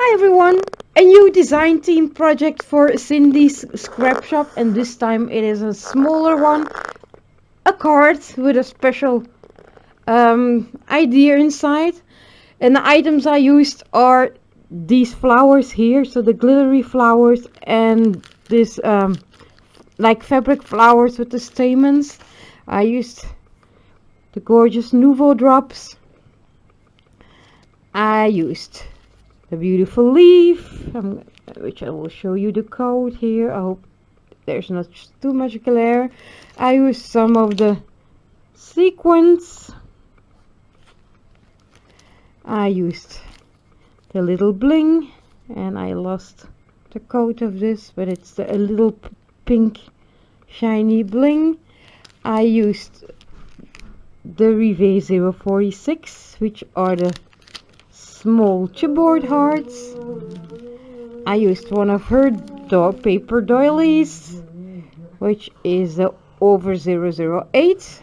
Hi everyone! A new design team project for Cindy's scrap shop, and this time it is a smaller one, a card with a special idea inside. And the items I used are these flowers here, so the glittery flowers and this like fabric flowers with the stamens. I used the gorgeous Nouveau drops. I used the beautiful leaf, which I will show you the code here. I hope there's not too much glare. I used some of the sequins. I used the little bling, and I lost the code of this, but it's a little pink shiny bling. I used the Rivet 046, which are the small chipboard hearts. I used one of her paper doilies, which is the over 008.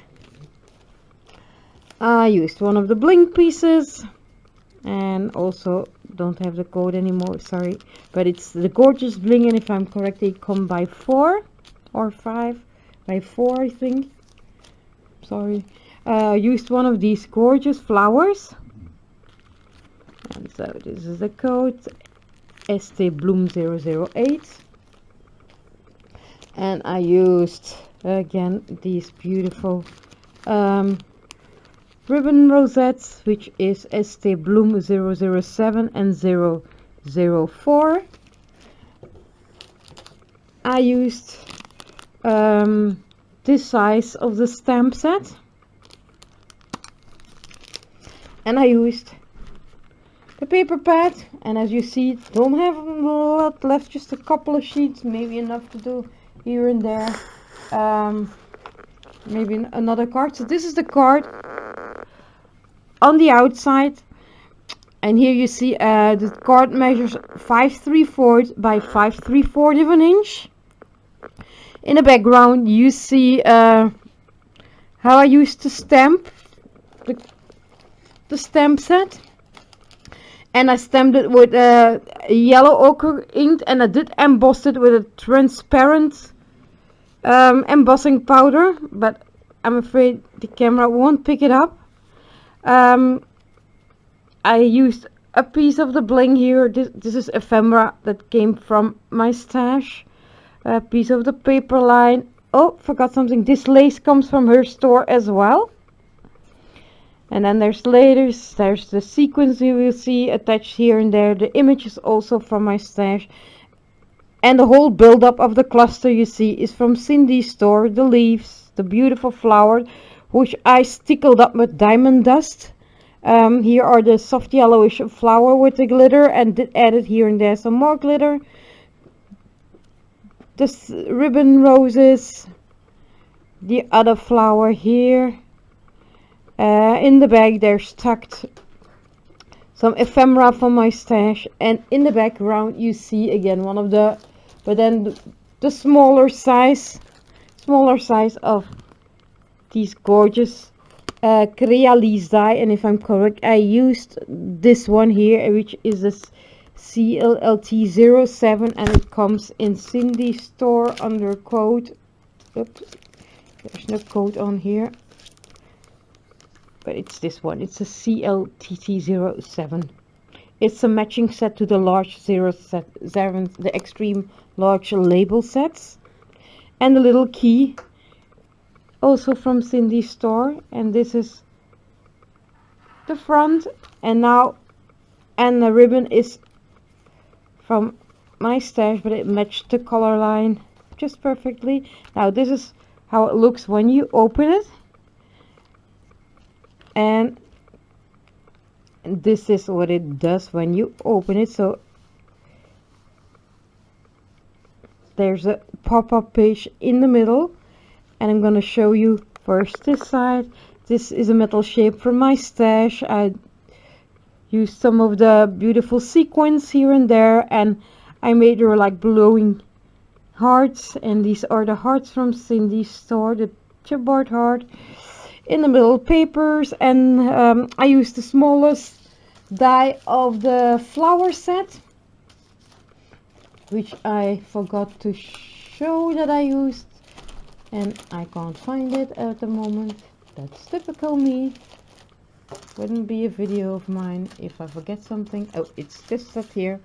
I used one of the bling pieces, and also don't have the code anymore, sorry, but it's the gorgeous bling, and if I'm correct they come by 4 or 5, by 4 I think, sorry. Used one of these gorgeous flowers. And so this is the code, ST Bloom 008. And I used again these beautiful ribbon rosettes, which is ST Bloom 007 and 004. I used this size of the stamp set. And I used the paper pad, and as you see, don't have a lot left, just a couple of sheets, maybe enough to do here and there, maybe another card. So this is the card on the outside, and here you see the card measures 5/3/4 by 5/3/4 of an inch. In the background you see how I used to stamp the stamp set. And I stamped it with yellow ochre ink, and I did emboss it with a transparent embossing powder, but I'm afraid the camera won't pick it up. I used a piece of the bling here. This is ephemera that came from my stash. A piece of the paper line. Oh, forgot something. This lace comes from her store as well. And then there's the sequins you will see attached here and there. The image is also from my stash. And the whole build-up of the cluster you see is from Cindy's store. The leaves, the beautiful flower, which I stickled up with diamond dust. Here are the soft yellowish flower with the glitter, and did added here and there some more glitter. This ribbon roses. The other flower here. In the bag there's tucked some ephemera from my stash, and in the background you see again one of the, but then the smaller size of these gorgeous Crealise die. And if I'm correct, I used this one here, which is this CLLT 07, and it comes in Cindy's store under code. Oops, there's no code on here. But it's this one. It's a CLTT07. It's a matching set to the large 07, the extreme large label sets. And the little key, also from Cindy's store. And this is the front. And the ribbon is from my stash, but it matched the color line just perfectly. Now this is how it looks when you open it. And this is what it does when you open it. So there's a pop-up page in the middle, and I'm going to show you first this side. This is a metal shape from my stash. I used some of the beautiful sequins here and there, and I made her like glowing hearts, and these are the hearts from Cindy's store, the chipboard heart. In the middle, papers, and I used the smallest die of the flower set, which I forgot to show that I used, and I can't find it at the moment. That's typical me. Wouldn't be a video of mine if I forget something. Oh, it's this set here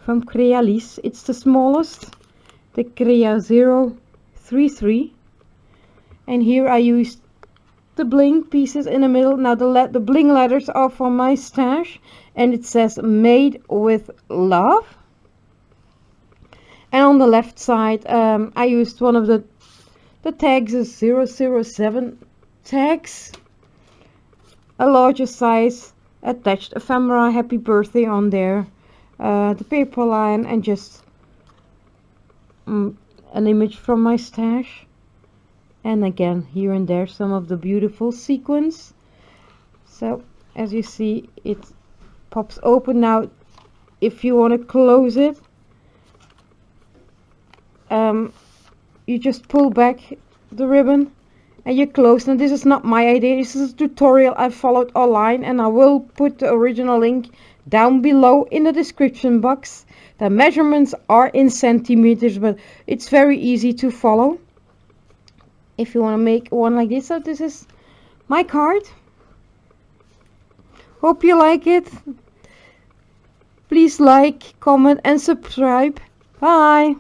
from Crealis. It's the smallest, the Crea 033, and here I used the bling pieces in the middle. Now the bling letters are from my stash, and it says made with love. And on the left side I used one of the tags, is 007 tags, a larger size, attached ephemera, happy birthday on there, the paper line, and just an image from my stash. And again, here and there, some of the beautiful sequins. So as you see, it pops open. Now if you want to close it, you just pull back the ribbon and you close. Now this is not my idea, this is a tutorial I followed online, and I will put the original link down below in the description box. The measurements are in centimeters, but it's very easy to follow if you want to make one like this. So this is my card. Hope you like it. Please like, comment and subscribe. Bye.